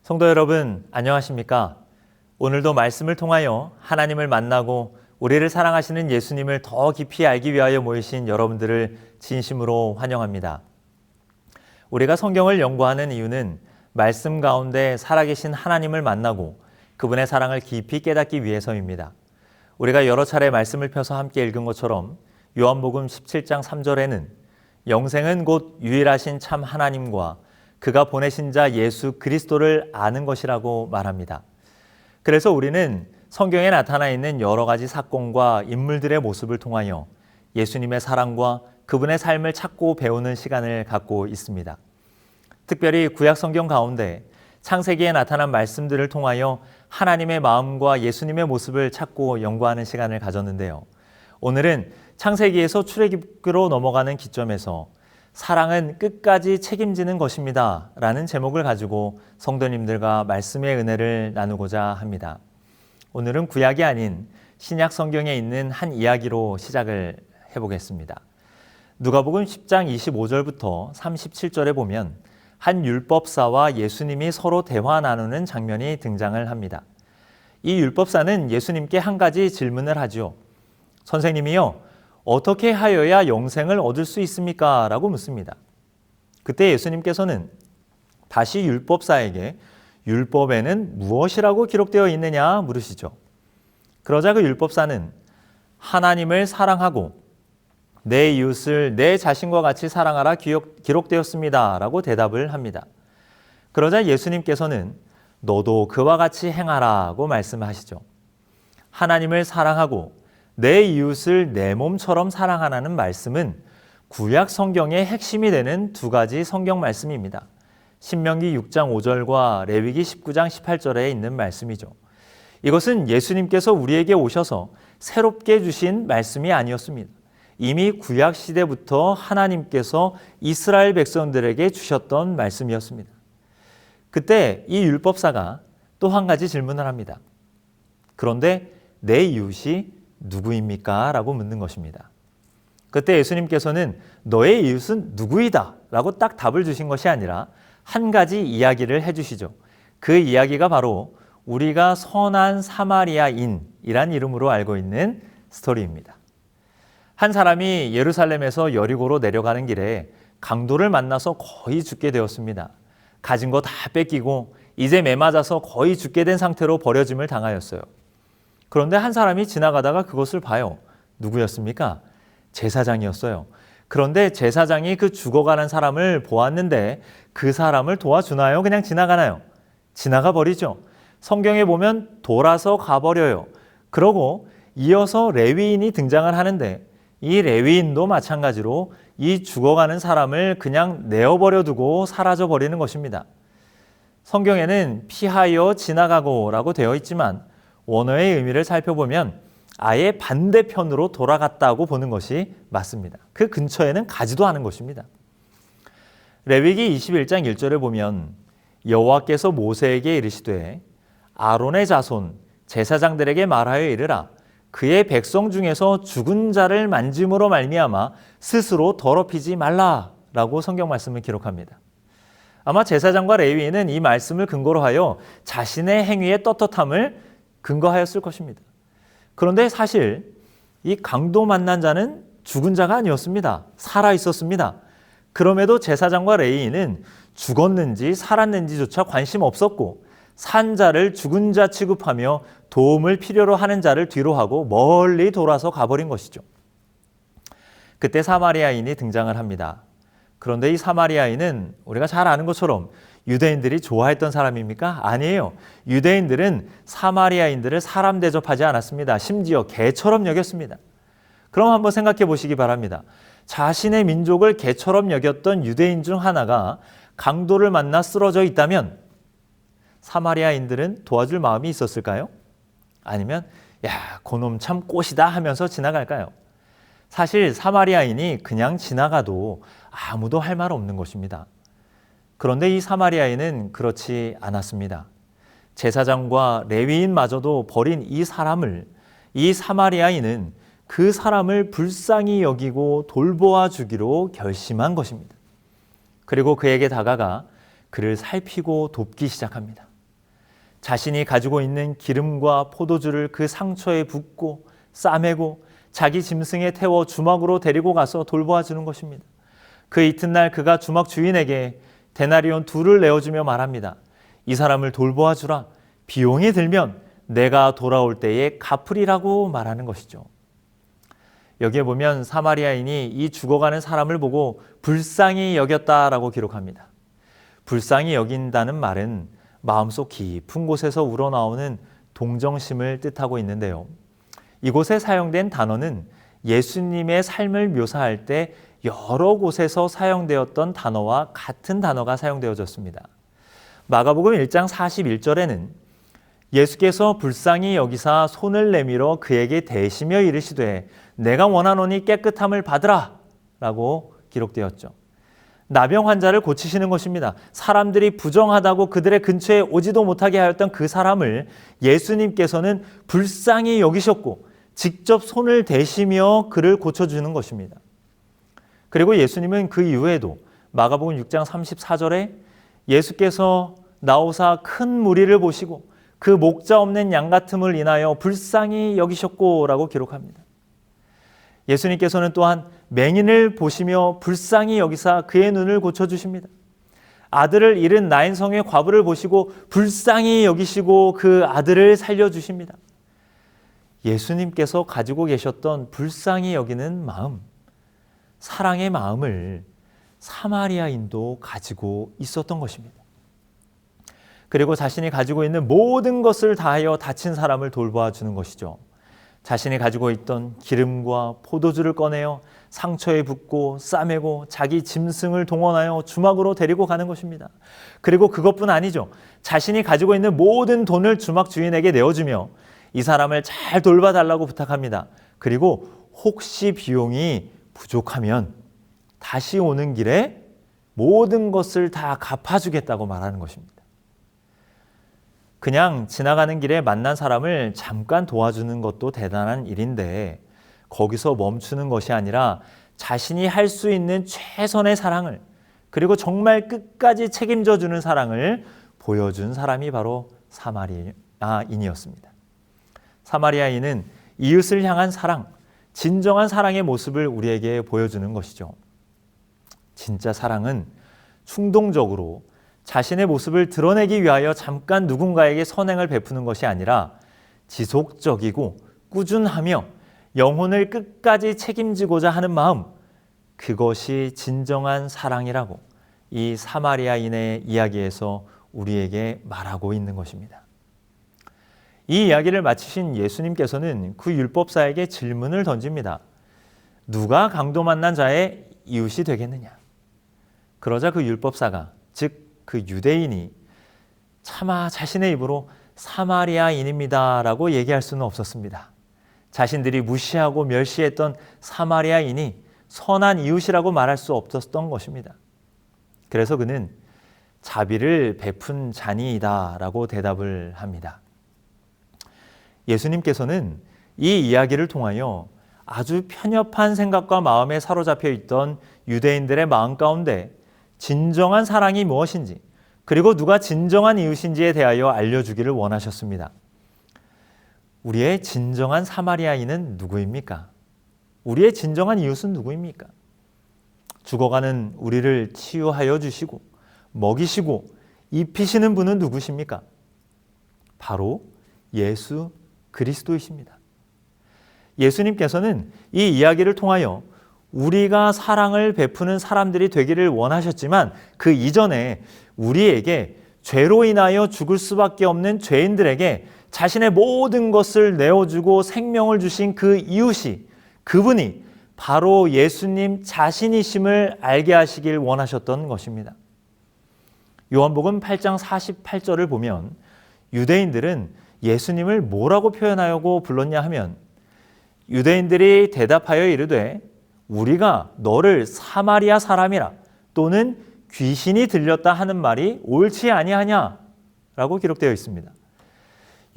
성도 여러분, 안녕하십니까? 오늘도 말씀을 통하여 하나님을 만나고 우리를 사랑하시는 예수님을 더 깊이 알기 위하여 모이신 여러분들을 진심으로 환영합니다. 우리가 성경을 연구하는 이유는 말씀 가운데 살아계신 하나님을 만나고 그분의 사랑을 깊이 깨닫기 위해서입니다. 우리가 여러 차례 말씀을 펴서 함께 읽은 것처럼 요한복음 17장 3절에는 영생은 곧 유일하신 참 하나님과 그가 보내신 자 예수 그리스도를 아는 것이라고 말합니다. 그래서 우리는 성경에 나타나 있는 여러 가지 사건과 인물들의 모습을 통하여 예수님의 사랑과 그분의 삶을 찾고 배우는 시간을 갖고 있습니다. 특별히 구약 성경 가운데 창세기에 나타난 말씀들을 통하여 하나님의 마음과 예수님의 모습을 찾고 연구하는 시간을 가졌는데요. 오늘은 창세기에서 출애굽기로 넘어가는 기점에서 사랑은 끝까지 책임지는 것입니다 라는 제목을 가지고 성도님들과 말씀의 은혜를 나누고자 합니다. 오늘은 구약이 아닌 신약 성경에 있는 한 이야기로 시작을 해보겠습니다. 누가복음 10장 25절부터 37절에 보면 한 율법사와 예수님이 서로 대화 나누는 장면이 등장을 합니다. 이 율법사는 예수님께 한 가지 질문을 하죠. 선생님이요, 어떻게 하여야 영생을 얻을 수 있습니까? 라고 묻습니다. 그때 예수님께서는 다시 율법사에게 율법에는 무엇이라고 기록되어 있느냐 물으시죠. 그러자 그 율법사는 하나님을 사랑하고 내 이웃을 내 자신과 같이 사랑하라 기록되었습니다 라고 대답을 합니다. 그러자 예수님께서는 너도 그와 같이 행하라고 말씀하시죠. 하나님을 사랑하고 내 이웃을 내 몸처럼 사랑하라는 말씀은 구약 성경의 핵심이 되는 두 가지 성경 말씀입니다. 신명기 6장 5절과 레위기 19장 18절에 있는 말씀이죠. 이것은 예수님께서 우리에게 오셔서 새롭게 주신 말씀이 아니었습니다. 이미 구약 시대부터 하나님께서 이스라엘 백성들에게 주셨던 말씀이었습니다. 그때 이 율법사가 또 한 가지 질문을 합니다. 그런데 내 이웃이 누구입니까? 라고 묻는 것입니다. 그때 예수님께서는 너의 이웃은 누구이다 라고 딱 답을 주신 것이 아니라 한 가지 이야기를 해주시죠. 그 이야기가 바로 우리가 선한 사마리아인이란 이름으로 알고 있는 스토리입니다. 한 사람이 예루살렘에서 여리고로 내려가는 길에 강도를 만나서 거의 죽게 되었습니다. 가진 거 다 뺏기고 이제 매맞아서 거의 죽게 된 상태로 버려짐을 당하였어요. 그런데 한 사람이 지나가다가 그것을 봐요. 누구였습니까? 제사장이었어요. 그런데 제사장이 그 죽어가는 사람을 보았는데 그 사람을 도와주나요? 그냥 지나가나요? 지나가 버리죠. 성경에 보면 돌아서 가버려요. 그러고 이어서 레위인이 등장을 하는데 이 레위인도 마찬가지로 이 죽어가는 사람을 그냥 내어버려 두고 사라져 버리는 것입니다. 성경에는 피하여 지나가고라고 되어 있지만 원어의 의미를 살펴보면 아예 반대편으로 돌아갔다고 보는 것이 맞습니다. 그 근처에는 가지도 않은 것입니다. 레위기 21장 1절을 보면 여호와께서 모세에게 이르시되 아론의 자손 제사장들에게 말하여 이르라 그의 백성 중에서 죽은 자를 만짐으로 말미암아 스스로 더럽히지 말라라고 성경 말씀을 기록합니다. 아마 제사장과 레위인은 이 말씀을 근거로 하여 자신의 행위의 떳떳함을 근거하였을 것입니다. 그런데 사실 이 강도 만난 자는 죽은 자가 아니었습니다. 살아 있었습니다. 그럼에도 제사장과 레위인은 죽었는지 살았는지조차 관심 없었고 산 자를 죽은 자 취급하며 도움을 필요로 하는 자를 뒤로 하고 멀리 돌아서 가버린 것이죠. 그때 사마리아인이 등장을 합니다. 그런데 이 사마리아인은 우리가 잘 아는 것처럼 유대인들이 좋아했던 사람입니까? 아니에요. 유대인들은 사마리아인들을 사람 대접하지 않았습니다. 심지어 개처럼 여겼습니다. 그럼 한번 생각해 보시기 바랍니다. 자신의 민족을 개처럼 여겼던 유대인 중 하나가 강도를 만나 쓰러져 있다면 사마리아인들은 도와줄 마음이 있었을까요? 아니면 야, 그놈 참 꽃이다 하면서 지나갈까요? 사실 사마리아인이 그냥 지나가도 아무도 할 말 없는 것입니다. 그런데 이 사마리아인은 그렇지 않았습니다. 제사장과 레위인마저도 버린 이 사람을 이 사마리아인은 그 사람을 불쌍히 여기고 돌보아 주기로 결심한 것입니다. 그리고 그에게 다가가 그를 살피고 돕기 시작합니다. 자신이 가지고 있는 기름과 포도주를 그 상처에 붓고 싸매고 자기 짐승에 태워 주막으로 데리고 가서 돌보아 주는 것입니다. 그 이튿날 그가 주막 주인에게 데나리온 2를 내어주며 말합니다. 이 사람을 돌보아 주라. 비용이 들면 내가 돌아올 때에 갚으리라고 말하는 것이죠. 여기에 보면 사마리아인이 이 죽어가는 사람을 보고 불쌍히 여겼다라고 기록합니다. 불쌍히 여긴다는 말은 마음속 깊은 곳에서 우러나오는 동정심을 뜻하고 있는데요. 이곳에 사용된 단어는 예수님의 삶을 묘사할 때 여러 곳에서 사용되었던 단어와 같은 단어가 사용되어졌습니다. 마가복음 1장 41절에는 예수께서 불쌍히 여기사 손을 내밀어 그에게 대시며 이르시되 내가 원하노니 깨끗함을 받으라 라고 기록되었죠. 나병 환자를 고치시는 것입니다. 사람들이 부정하다고 그들의 근처에 오지도 못하게 하였던 그 사람을 예수님께서는 불쌍히 여기셨고 직접 손을 대시며 그를 고쳐주는 것입니다. 그리고 예수님은 그 이후에도 마가복음 6장 34절에 예수께서 나오사 큰 무리를 보시고 그 목자 없는 양 같음을 인하여 불쌍히 여기셨고 라고 기록합니다. 예수님께서는 또한 맹인을 보시며 불쌍히 여기사 그의 눈을 고쳐주십니다. 아들을 잃은 나인성의 과부를 보시고 불쌍히 여기시고 그 아들을 살려주십니다. 예수님께서 가지고 계셨던 불쌍히 여기는 마음, 사랑의 마음을 사마리아인도 가지고 있었던 것입니다. 그리고 자신이 가지고 있는 모든 것을 다하여 다친 사람을 돌보아 주는 것이죠. 자신이 가지고 있던 기름과 포도주를 꺼내어 상처에 붓고 싸매고 자기 짐승을 동원하여 주막으로 데리고 가는 것입니다. 그리고 그것뿐 아니죠. 자신이 가지고 있는 모든 돈을 주막 주인에게 내어주며 이 사람을 잘 돌봐달라고 부탁합니다. 그리고 혹시 비용이 부족하면 다시 오는 길에 모든 것을 다 갚아주겠다고 말하는 것입니다. 그냥 지나가는 길에 만난 사람을 잠깐 도와주는 것도 대단한 일인데 거기서 멈추는 것이 아니라 자신이 할 수 있는 최선의 사랑을 그리고 정말 끝까지 책임져 주는 사랑을 보여준 사람이 바로 사마리아인이었습니다. 사마리아인은 이웃을 향한 사랑, 진정한 사랑의 모습을 우리에게 보여주는 것이죠. 진짜 사랑은 충동적으로 자신의 모습을 드러내기 위하여 잠깐 누군가에게 선행을 베푸는 것이 아니라 지속적이고 꾸준하며 영혼을 끝까지 책임지고자 하는 마음, 그것이 진정한 사랑이라고 이 사마리아인의 이야기에서 우리에게 말하고 있는 것입니다. 이 이야기를 마치신 예수님께서는 그 율법사에게 질문을 던집니다. 누가 강도 만난 자의 이웃이 되겠느냐? 그러자 그 율법사가, 즉 그 유대인이 차마 자신의 입으로 사마리아인입니다라고 얘기할 수는 없었습니다. 자신들이 무시하고 멸시했던 사마리아인이 선한 이웃이라고 말할 수 없었던 것입니다. 그래서 그는 자비를 베푼 자니이다라고 대답을 합니다. 예수님께서는 이 이야기를 통하여 아주 편협한 생각과 마음에 사로잡혀 있던 유대인들의 마음 가운데 진정한 사랑이 무엇인지, 그리고 누가 진정한 이웃인지에 대하여 알려주기를 원하셨습니다. 우리의 진정한 사마리아인은 누구입니까? 우리의 진정한 이웃은 누구입니까? 죽어가는 우리를 치유하여 주시고 먹이시고 입히시는 분은 누구십니까? 바로 예수 그리스도이십니다. 예수님께서는 이 이야기를 통하여 우리가 사랑을 베푸는 사람들이 되기를 원하셨지만 그 이전에 우리에게 죄로 인하여 죽을 수밖에 없는 죄인들에게 자신의 모든 것을 내어주고 생명을 주신 그 이웃이, 그분이 바로 예수님 자신이심을 알게 하시길 원하셨던 것입니다. 요한복음 8장 48절을 보면 유대인들은 예수님을 뭐라고 표현하려고 불렀냐 하면, 유대인들이 대답하여 이르되 우리가 너를 사마리아 사람이라 또는 귀신이 들렸다 하는 말이 옳지 아니하냐 라고 기록되어 있습니다.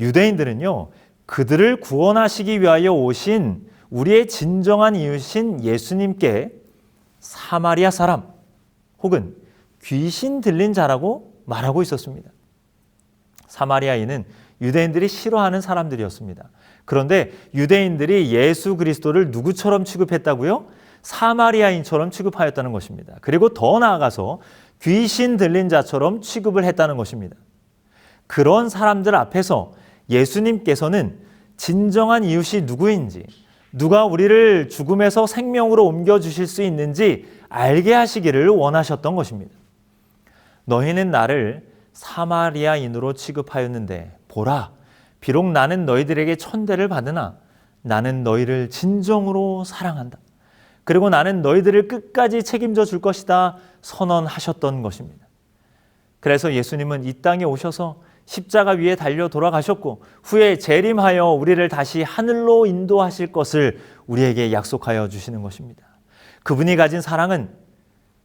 유대인들은요, 그들을 구원하시기 위하여 오신 우리의 진정한 이웃인 예수님께 사마리아 사람 혹은 귀신 들린 자라고 말하고 있었습니다. 사마리아인은 유대인들이 싫어하는 사람들이었습니다. 그런데 유대인들이 예수 그리스도를 누구처럼 취급했다고요? 사마리아인처럼 취급하였다는 것입니다. 그리고 더 나아가서 귀신 들린 자처럼 취급을 했다는 것입니다. 그런 사람들 앞에서 예수님께서는 진정한 이웃이 누구인지, 누가 우리를 죽음에서 생명으로 옮겨주실 수 있는지 알게 하시기를 원하셨던 것입니다. 너희는 나를 사마리아인으로 취급하였는데 보라, 비록 나는 너희들에게 천대를 받으나 나는 너희를 진정으로 사랑한다. 그리고 나는 너희들을 끝까지 책임져 줄 것이다 선언하셨던 것입니다. 그래서 예수님은 이 땅에 오셔서 십자가 위에 달려 돌아가셨고 후에 재림하여 우리를 다시 하늘로 인도하실 것을 우리에게 약속하여 주시는 것입니다. 그분이 가진 사랑은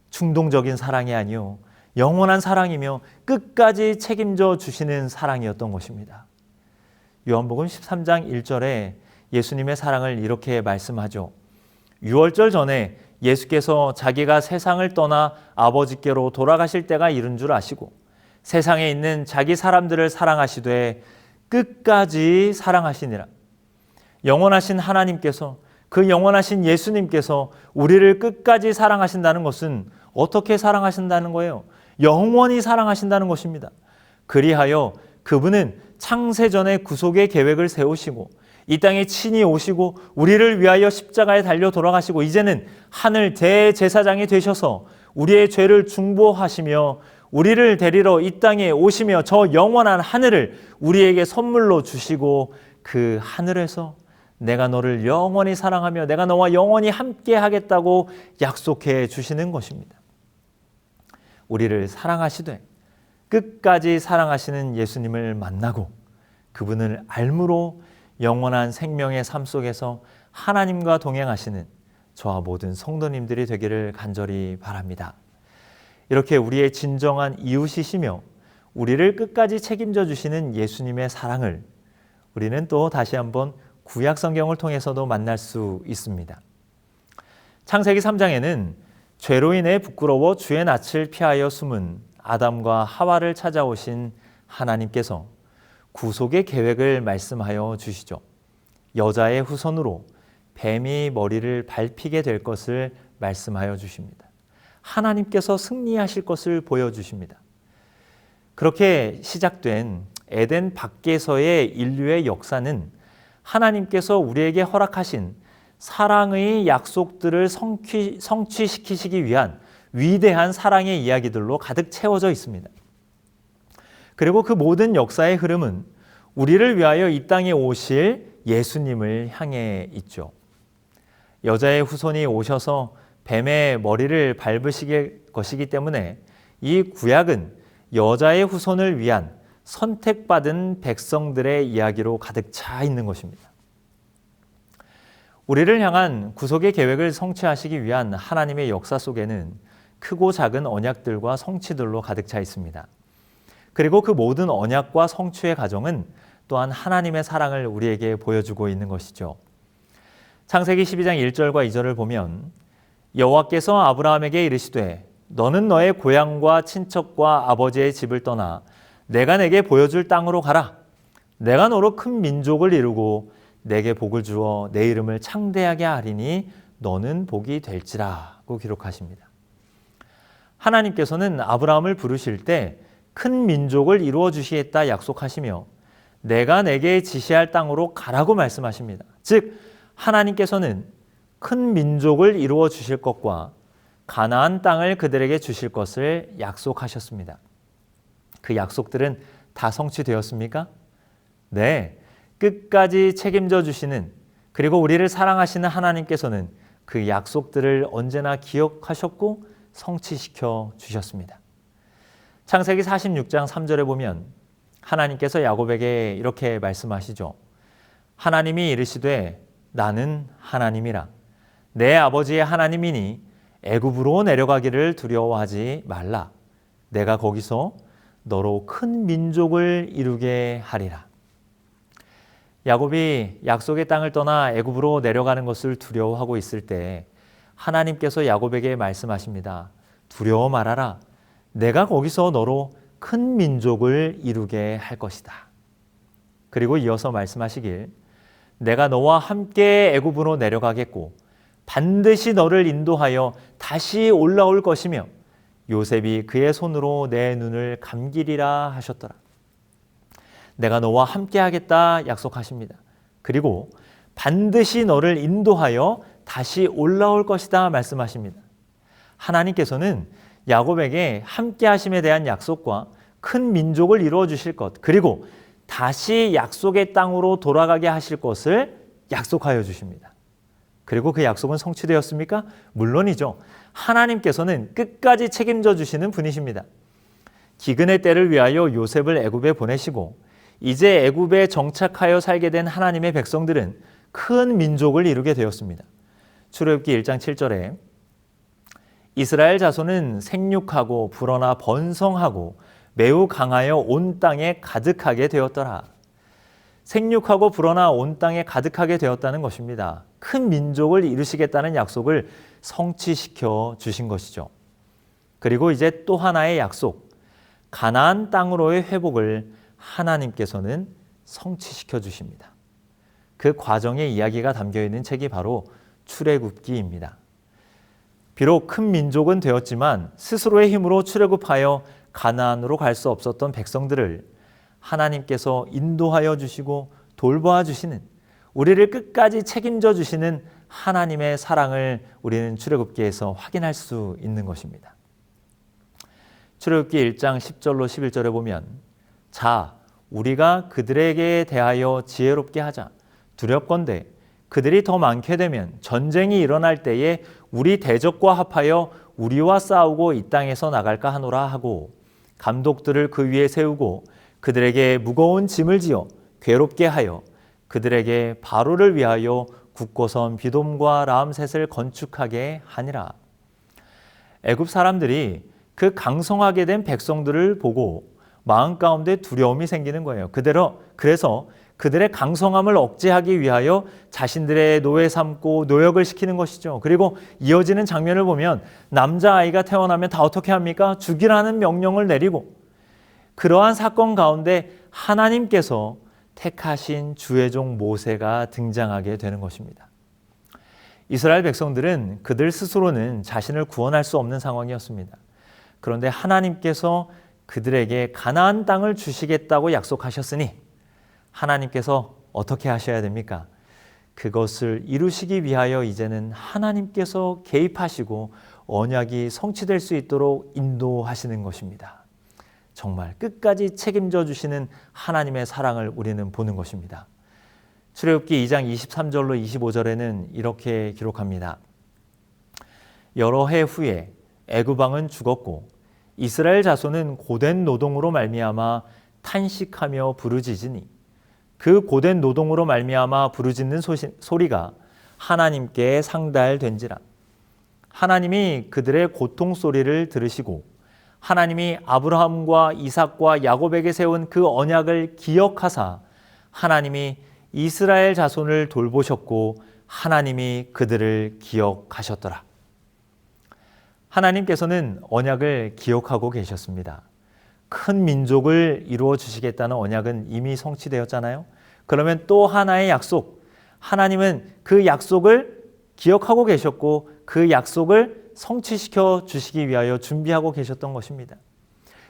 충동적인 사랑이 아니요 영원한 사랑이며 끝까지 책임져 주시는 사랑이었던 것입니다. 요한복음 13장 1절에 예수님의 사랑을 이렇게 말씀하죠. 유월절 전에 예수께서 자기가 세상을 떠나 아버지께로 돌아가실 때가 이른 줄 아시고 세상에 있는 자기 사람들을 사랑하시되 끝까지 사랑하시니라. 영원하신 하나님께서, 그 영원하신 예수님께서 우리를 끝까지 사랑하신다는 것은 어떻게 사랑하신다는 거예요? 영원히 사랑하신다는 것입니다. 그리하여 그분은 창세전에 구속의 계획을 세우시고 이 땅에 친히 오시고 우리를 위하여 십자가에 달려 돌아가시고 이제는 하늘 대제사장이 되셔서 우리의 죄를 중보하시며 우리를 데리러 이 땅에 오시며 저 영원한 하늘을 우리에게 선물로 주시고 그 하늘에서 내가 너를 영원히 사랑하며 내가 너와 영원히 함께 하겠다고 약속해 주시는 것입니다. 우리를 사랑하시되 끝까지 사랑하시는 예수님을 만나고 그분을 알므로 영원한 생명의 삶 속에서 하나님과 동행하시는 저와 모든 성도님들이 되기를 간절히 바랍니다. 이렇게 우리의 진정한 이웃이시며 우리를 끝까지 책임져 주시는 예수님의 사랑을 우리는 또 다시 한번 구약 성경을 통해서도 만날 수 있습니다. 창세기 3장에는 죄로 인해 부끄러워 주의 낯을 피하여 숨은 아담과 하와를 찾아오신 하나님께서 구속의 계획을 말씀하여 주시죠. 여자의 후손으로 뱀이 머리를 밟히게 될 것을 말씀하여 주십니다. 하나님께서 승리하실 것을 보여주십니다. 그렇게 시작된 에덴 밖에서의 인류의 역사는 하나님께서 우리에게 허락하신 사랑의 약속들을 성취시키시기 위한 위대한 사랑의 이야기들로 가득 채워져 있습니다. 그리고 그 모든 역사의 흐름은 우리를 위하여 이 땅에 오실 예수님을 향해 있죠. 여자의 후손이 오셔서 뱀의 머리를 밟으실 것이기 때문에 이 구약은 여자의 후손을 위한 선택받은 백성들의 이야기로 가득 차 있는 것입니다. 우리를 향한 구속의 계획을 성취하시기 위한 하나님의 역사 속에는 크고 작은 언약들과 성취들로 가득 차 있습니다. 그리고 그 모든 언약과 성취의 과정은 또한 하나님의 사랑을 우리에게 보여주고 있는 것이죠. 창세기 12장 1절과 2절을 보면 여호와께서 아브라함에게 이르시되 너는 너의 고향과 친척과 아버지의 집을 떠나 내가 내게 보여줄 땅으로 가라. 내가 너로 큰 민족을 이루고 내게 복을 주어 내 이름을 창대하게 하리니 너는 복이 될지라고 기록하십니다. 하나님께서는 아브라함을 부르실 때 큰 민족을 이루어 주시겠다 약속하시며 내가 내게 지시할 땅으로 가라고 말씀하십니다. 즉 하나님께서는 큰 민족을 이루어 주실 것과 가나안 땅을 그들에게 주실 것을 약속하셨습니다. 그 약속들은 다 성취되었습니까? 네, 끝까지 책임져 주시는 그리고 우리를 사랑하시는 하나님께서는 그 약속들을 언제나 기억하셨고 성취시켜 주셨습니다. 창세기 46장 3절에 보면 하나님께서 야곱에게 이렇게 말씀하시죠. 하나님이 이르시되 나는 하나님이라 내 아버지의 하나님이니 애굽으로 내려가기를 두려워하지 말라. 내가 거기서 너로 큰 민족을 이루게 하리라. 야곱이 약속의 땅을 떠나 애굽으로 내려가는 것을 두려워하고 있을 때 하나님께서 야곱에게 말씀하십니다. 두려워 말아라. 내가 거기서 너로 큰 민족을 이루게 할 것이다. 그리고 이어서 말씀하시길 내가 너와 함께 애굽으로 내려가겠고 반드시 너를 인도하여 다시 올라올 것이며 요셉이 그의 손으로 내 눈을 감기리라 하셨더라. 내가 너와 함께 하겠다 약속하십니다. 그리고 반드시 너를 인도하여 다시 올라올 것이다 말씀하십니다. 하나님께서는 야곱에게 함께 하심에 대한 약속과 큰 민족을 이루어 주실 것 그리고 다시 약속의 땅으로 돌아가게 하실 것을 약속하여 주십니다. 그리고 그 약속은 성취되었습니까? 물론이죠. 하나님께서는 끝까지 책임져 주시는 분이십니다. 기근의 때를 위하여 요셉을 애굽에 보내시고 이제 애굽에 정착하여 살게 된 하나님의 백성들은 큰 민족을 이루게 되었습니다. 출애굽기 1장 7절에 이스라엘 자손은 생육하고 불어나 번성하고 매우 강하여 온 땅에 가득하게 되었더라. 생육하고 불어나 온 땅에 가득하게 되었다는 것입니다. 큰 민족을 이루시겠다는 약속을 성취시켜 주신 것이죠. 그리고 이제 또 하나의 약속, 가나안 땅으로의 회복을 하나님께서는 성취시켜 주십니다. 그 과정의 이야기가 담겨 있는 책이 바로 출애굽기입니다. 비록 큰 민족은 되었지만 스스로의 힘으로 출애굽하여 가나안으로 갈 수 없었던 백성들을 하나님께서 인도하여 주시고 돌보아 주시는 우리를 끝까지 책임져 주시는 하나님의 사랑을 우리는 출애굽기에서 확인할 수 있는 것입니다. 출애굽기 1장 10절로 11절에 보면 자, 우리가 그들에게 대하여 지혜롭게 하자. 두렵건대 그들이 더 많게 되면 전쟁이 일어날 때에 우리 대적과 합하여 우리와 싸우고 이 땅에서 나갈까 하노라 하고 감독들을 그 위에 세우고 그들에게 무거운 짐을 지어 괴롭게 하여 그들에게 바로를 위하여 굳고선 비돔과 라암셋을 건축하게 하니라. 애굽 사람들이 그 강성하게 된 백성들을 보고 마음 가운데 두려움이 생기는 거예요. 그래서 그들의 강성함을 억제하기 위하여 자신들의 노예 삼고 노역을 시키는 것이죠. 그리고 이어지는 장면을 보면 남자아이가 태어나면 다 어떻게 합니까? 죽이라는 명령을 내리고 그러한 사건 가운데 하나님께서 택하신 주의 종 모세가 등장하게 되는 것입니다. 이스라엘 백성들은 그들 스스로는 자신을 구원할 수 없는 상황이었습니다. 그런데 하나님께서 그들에게 가나안 땅을 주시겠다고 약속하셨으니 하나님께서 어떻게 하셔야 됩니까? 그것을 이루시기 위하여 이제는 하나님께서 개입하시고 언약이 성취될 수 있도록 인도하시는 것입니다. 정말 끝까지 책임져 주시는 하나님의 사랑을 우리는 보는 것입니다. 출애굽기 2장 23절로 25절에는 이렇게 기록합니다. 여러 해 후에 애굽 왕은 죽었고 이스라엘 자손은 고된 노동으로 말미암아 탄식하며 부르짖으니 그 고된 노동으로 말미암아 부르짖는 소리가 하나님께 상달된지라. 하나님이 그들의 고통 소리를 들으시고 하나님이 아브라함과 이삭과 야곱에게 세운 그 언약을 기억하사 하나님이 이스라엘 자손을 돌보셨고 하나님이 그들을 기억하셨더라. 하나님께서는 언약을 기억하고 계셨습니다. 큰 민족을 이루어 주시겠다는 언약은 이미 성취되었잖아요. 그러면 또 하나의 약속, 하나님은 그 약속을 기억하고 계셨고 그 약속을 성취시켜 주시기 위하여 준비하고 계셨던 것입니다.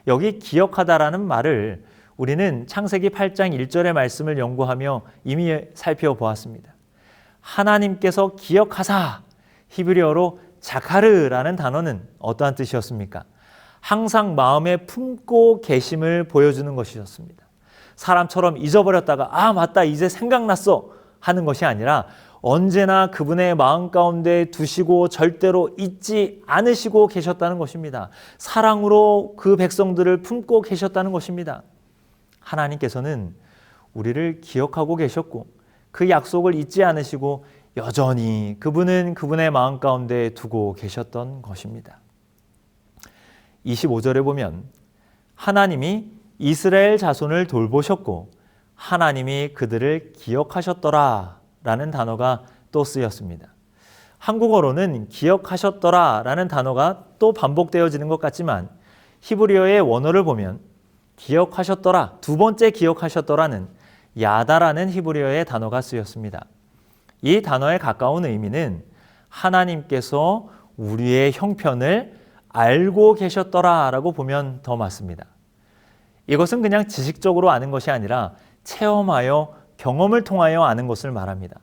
여기 기억하다라는 말을 우리는 창세기 8장 1절의 말씀을 연구하며 이미 살펴보았습니다. 하나님께서 기억하사, 히브리어로 자카르라는 단어는 어떠한 뜻이었습니까? 항상 마음에 품고 계심을 보여주는 것이었습니다. 사람처럼 잊어버렸다가 맞다 이제 생각났어 하는 것이 아니라 언제나 그분의 마음 가운데 두시고 절대로 잊지 않으시고 계셨다는 것입니다. 사랑으로 그 백성들을 품고 계셨다는 것입니다. 하나님께서는 우리를 기억하고 계셨고 그 약속을 잊지 않으시고 여전히 그분은 그분의 마음 가운데 두고 계셨던 것입니다. 25절에 보면 하나님이 이스라엘 자손을 돌보셨고 하나님이 그들을 기억하셨더라 라는 단어가 또 쓰였습니다. 한국어로는 기억하셨더라 라는 단어가 또 반복되어지는 것 같지만 히브리어의 원어를 보면 기억하셨더라, 두 번째 기억하셨더라는 야다라는 히브리어의 단어가 쓰였습니다. 이 단어에 가까운 의미는 하나님께서 우리의 형편을 알고 계셨더라 라고 보면 더 맞습니다. 이것은 그냥 지식적으로 아는 것이 아니라 체험하여 경험을 통하여 아는 것을 말합니다.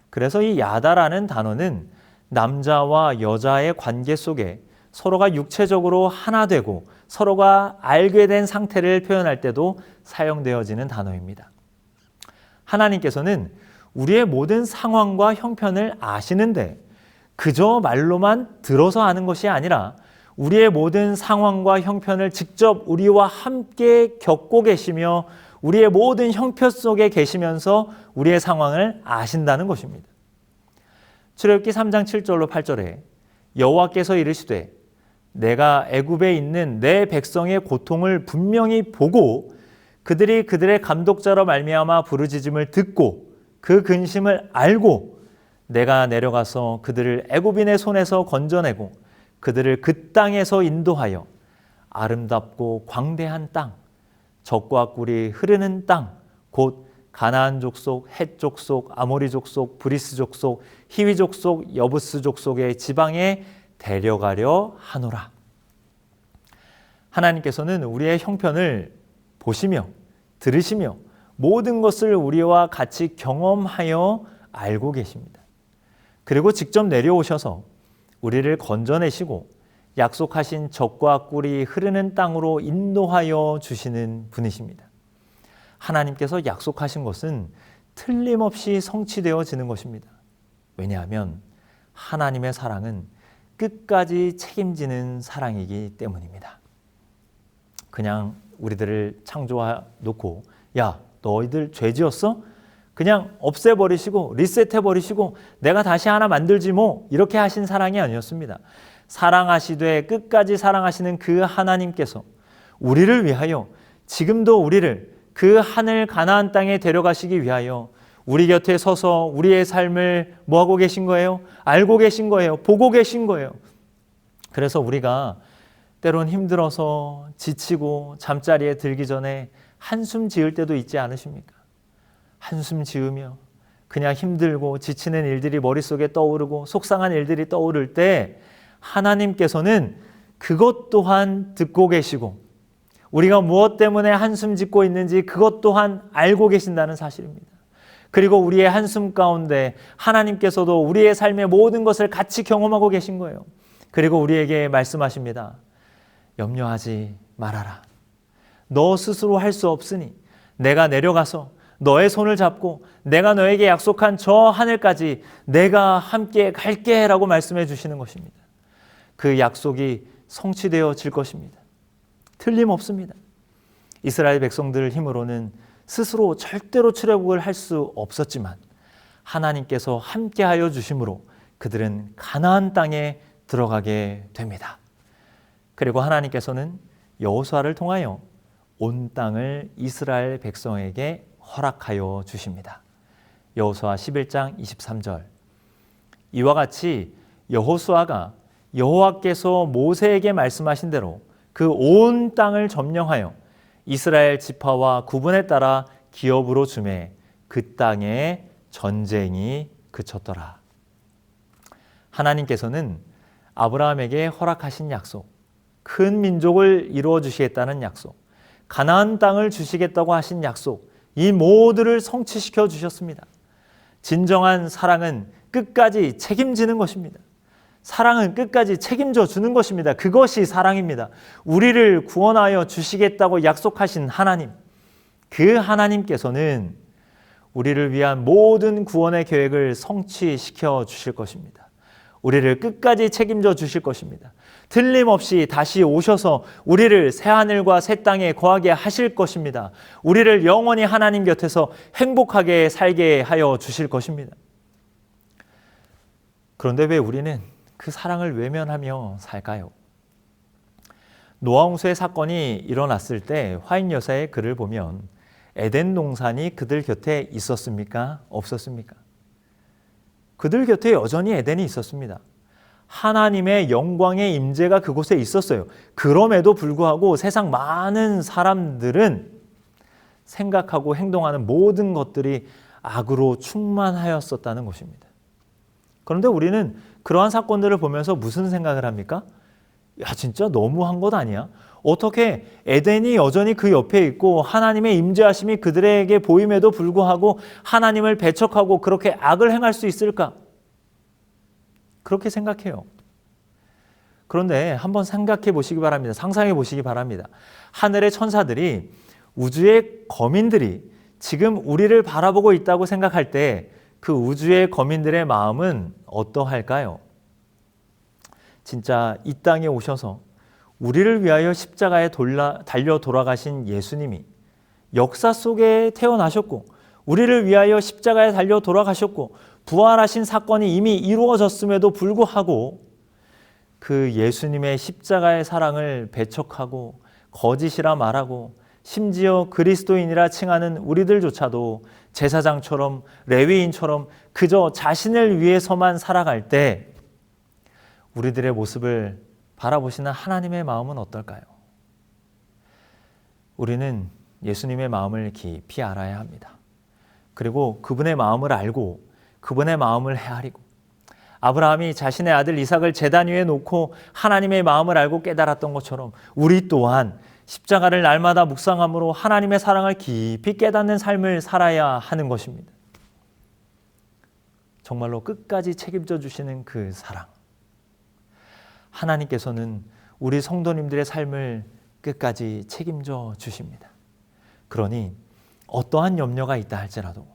그래서 이 야다라는 단어는 남자와 여자의 관계 속에 서로가 육체적으로 하나 되고 서로가 알게 된 상태를 표현할 때도 사용되어지는 단어입니다. 하나님께서는 우리의 모든 상황과 형편을 아시는데 그저 말로만 들어서 아는 것이 아니라 우리의 모든 상황과 형편을 직접 우리와 함께 겪고 계시며 우리의 모든 형편 속에 계시면서 우리의 상황을 아신다는 것입니다. 출애굽기 3장 7절로 8절에 여호와께서 이르시되 내가 애굽에 있는 내 백성의 고통을 분명히 보고 그들이 그들의 감독자로 말미암아 부르짖음을 듣고 그 근심을 알고 내가 내려가서 그들을 애굽인의 손에서 건져내고 그들을 그 땅에서 인도하여 아름답고 광대한 땅, 젖과 꿀이 흐르는 땅, 곧 가나안 족속, 헷 족속, 아모리 족속, 브리스 족속, 히위 족속, 여부스 족속의 지방에 데려가려 하노라. 하나님께서는 우리의 형편을 보시며 들으시며 모든 것을 우리와 같이 경험하여 알고 계십니다. 그리고 직접 내려오셔서 우리를 건져내시고 약속하신 젖과 꿀이 흐르는 땅으로 인도하여 주시는 분이십니다. 하나님께서 약속하신 것은 틀림없이 성취되어지는 것입니다. 왜냐하면 하나님의 사랑은 끝까지 책임지는 사랑이기 때문입니다. 그냥 우리들을 창조해 놓고 야, 너희들 죄 지었어? 그냥 없애버리시고 리셋해버리시고 내가 다시 하나 만들지 뭐 이렇게 하신 사랑이 아니었습니다. 사랑하시되 끝까지 사랑하시는 그 하나님께서 우리를 위하여 지금도 우리를 그 하늘 가나안 땅에 데려가시기 위하여 우리 곁에 서서 우리의 삶을 뭐하고 계신 거예요? 알고 계신 거예요. 보고 계신 거예요. 그래서 우리가 때론 힘들어서 지치고 잠자리에 들기 전에 한숨 지을 때도 있지 않으십니까? 한숨 지으며 그냥 힘들고 지치는 일들이 머릿속에 떠오르고 속상한 일들이 떠오를 때 하나님께서는 그것 또한 듣고 계시고 우리가 무엇 때문에 한숨 짓고 있는지 그것 또한 알고 계신다는 사실입니다. 그리고 우리의 한숨 가운데 하나님께서도 우리의 삶의 모든 것을 같이 경험하고 계신 거예요. 그리고 우리에게 말씀하십니다. 염려하지 말아라. 너 스스로 할 수 없으니 내가 내려가서 너의 손을 잡고 내가 너에게 약속한 저 하늘까지 내가 함께 갈게 라고 말씀해 주시는 것입니다. 그 약속이 성취되어질 것입니다. 틀림없습니다. 이스라엘 백성들 힘으로는 스스로 절대로 출애굽을 할 수 없었지만 하나님께서 함께하여 주심으로 그들은 가나안 땅에 들어가게 됩니다. 그리고 하나님께서는 여호수아를 통하여 온 땅을 이스라엘 백성에게 허락하여 주십니다. 여호수아 11장 23절. 이와 같이 여호수아가 여호와께서 모세에게 말씀하신 대로 그 온 땅을 점령하여 이스라엘 지파와 구분에 따라 기업으로 주매 그 땅에 전쟁이 그쳤더라. 하나님께서는 아브라함에게 허락하신 약속, 큰 민족을 이루어 주시겠다는 약속, 가나안 땅을 주시겠다고 하신 약속, 이 모두를 성취시켜 주셨습니다. 진정한 사랑은 끝까지 책임지는 것입니다. 사랑은 끝까지 책임져 주는 것입니다. 그것이 사랑입니다. 우리를 구원하여 주시겠다고 약속하신 하나님, 그 하나님께서는 우리를 위한 모든 구원의 계획을 성취시켜 주실 것입니다. 우리를 끝까지 책임져 주실 것입니다. 틀림없이 다시 오셔서 우리를 새하늘과 새 땅에 거하게 하실 것입니다. 우리를 영원히 하나님 곁에서 행복하게 살게 하여 주실 것입니다. 그런데 왜 우리는 그 사랑을 외면하며 살까요? 노아 홍수의 사건이 일어났을 때 화인 여사의 글을 보면 에덴 동산이 그들 곁에 있었습니까? 없었습니까? 그들 곁에 여전히 에덴이 있었습니다. 하나님의 영광의 임재가 그곳에 있었어요. 그럼에도 불구하고 세상 많은 사람들은 생각하고 행동하는 모든 것들이 악으로 충만하였었다는 것입니다. 그런데 우리는 그러한 사건들을 보면서 무슨 생각을 합니까? 야, 진짜 너무한 것 아니야? 어떻게 에덴이 여전히 그 옆에 있고 하나님의 임재하심이 그들에게 보임에도 불구하고 하나님을 배척하고 그렇게 악을 행할 수 있을까? 그렇게 생각해요. 그런데 한번 생각해 보시기 바랍니다. 상상해 보시기 바랍니다. 하늘의 천사들이, 우주의 거민들이 지금 우리를 바라보고 있다고 생각할 때 그 우주의 거민들의 마음은 어떠할까요? 진짜 이 땅에 오셔서 우리를 위하여 십자가에 달려 돌아가신 예수님이 역사 속에 태어나셨고 우리를 위하여 십자가에 달려 돌아가셨고 부활하신 사건이 이미 이루어졌음에도 불구하고 그 예수님의 십자가의 사랑을 배척하고 거짓이라 말하고 심지어 그리스도인이라 칭하는 우리들조차도 제사장처럼 레위인처럼 그저 자신을 위해서만 살아갈 때 우리들의 모습을 바라보시는 하나님의 마음은 어떨까요? 우리는 예수님의 마음을 깊이 알아야 합니다. 그리고 그분의 마음을 알고 그분의 마음을 헤아리고 아브라함이 자신의 아들 이삭을 제단 위에 놓고 하나님의 마음을 알고 깨달았던 것처럼 우리 또한 십자가를 날마다 묵상함으로 하나님의 사랑을 깊이 깨닫는 삶을 살아야 하는 것입니다. 정말로 끝까지 책임져 주시는 그 사랑. 하나님께서는 우리 성도님들의 삶을 끝까지 책임져 주십니다. 그러니 어떠한 염려가 있다 할지라도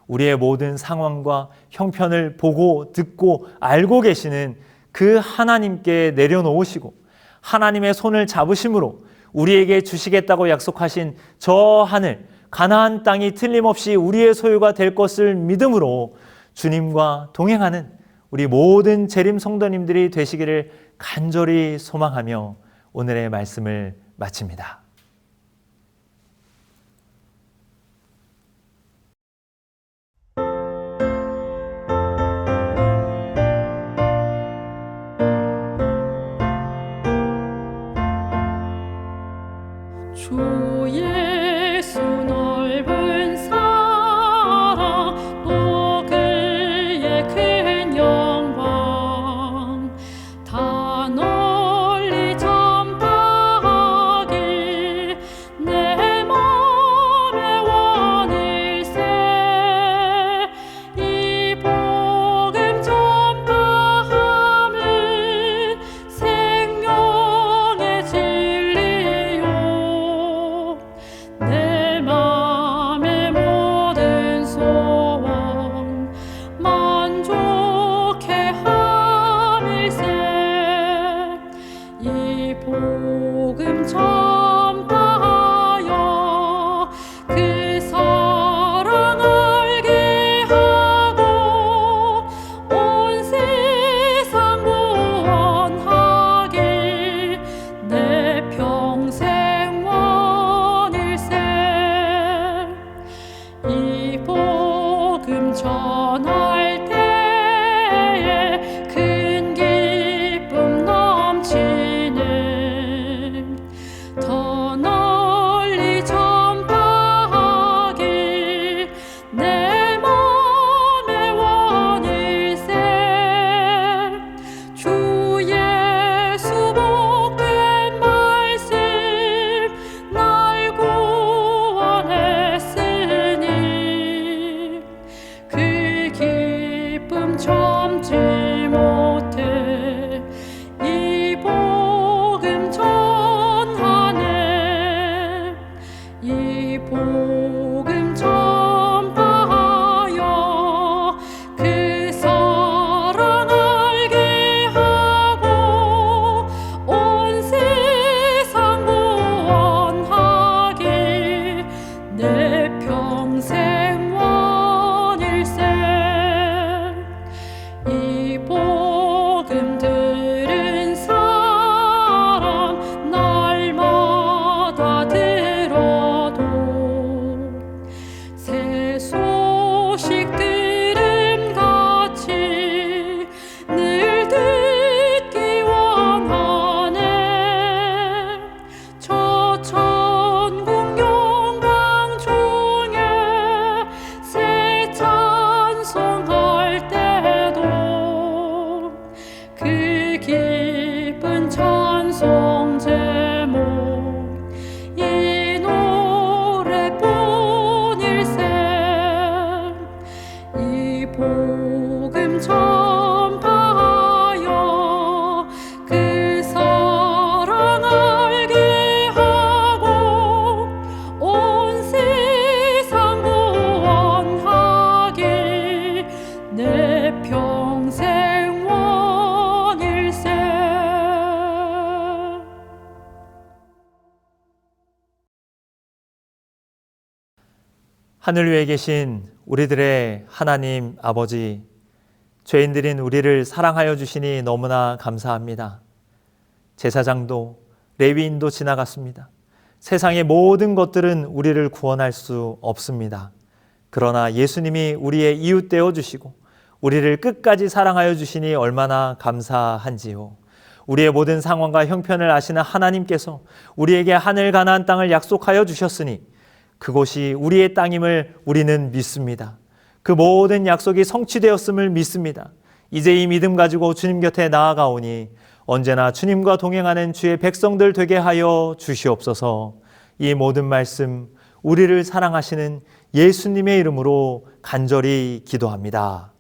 우리의 모든 상황과 형편을 보고 듣고 알고 계시는 그 하나님께 내려놓으시고 하나님의 손을 잡으심으로 우리에게 주시겠다고 약속하신 저 하늘 가나안 땅이 틀림없이 우리의 소유가 될 것을 믿음으로 주님과 동행하는 우리 모든 재림 성도님들이 되시기를 간절히 소망하며 오늘의 말씀을 마칩니다. 주 예수 넓은 사랑 또 그의 큰 영광 다 널리 전파하길 하늘 위에 계신 우리들의 하나님 아버지, 죄인들인 우리를 사랑하여 주시니 너무나 감사합니다. 제사장도 레위인도 지나갔습니다. 세상의 모든 것들은 우리를 구원할 수 없습니다. 그러나 예수님이 우리의 이웃 되어 주시고 우리를 끝까지 사랑하여 주시니 얼마나 감사한지요. 우리의 모든 상황과 형편을 아시는 하나님께서 우리에게 하늘 가나안 땅을 약속하여 주셨으니 그곳이 우리의 땅임을 우리는 믿습니다. 그 모든 약속이 성취되었음을 믿습니다. 이제 이 믿음 가지고 주님 곁에 나아가오니 언제나 주님과 동행하는 주의 백성들 되게 하여 주시옵소서. 이 모든 말씀 우리를 사랑하시는 예수님의 이름으로 간절히 기도합니다.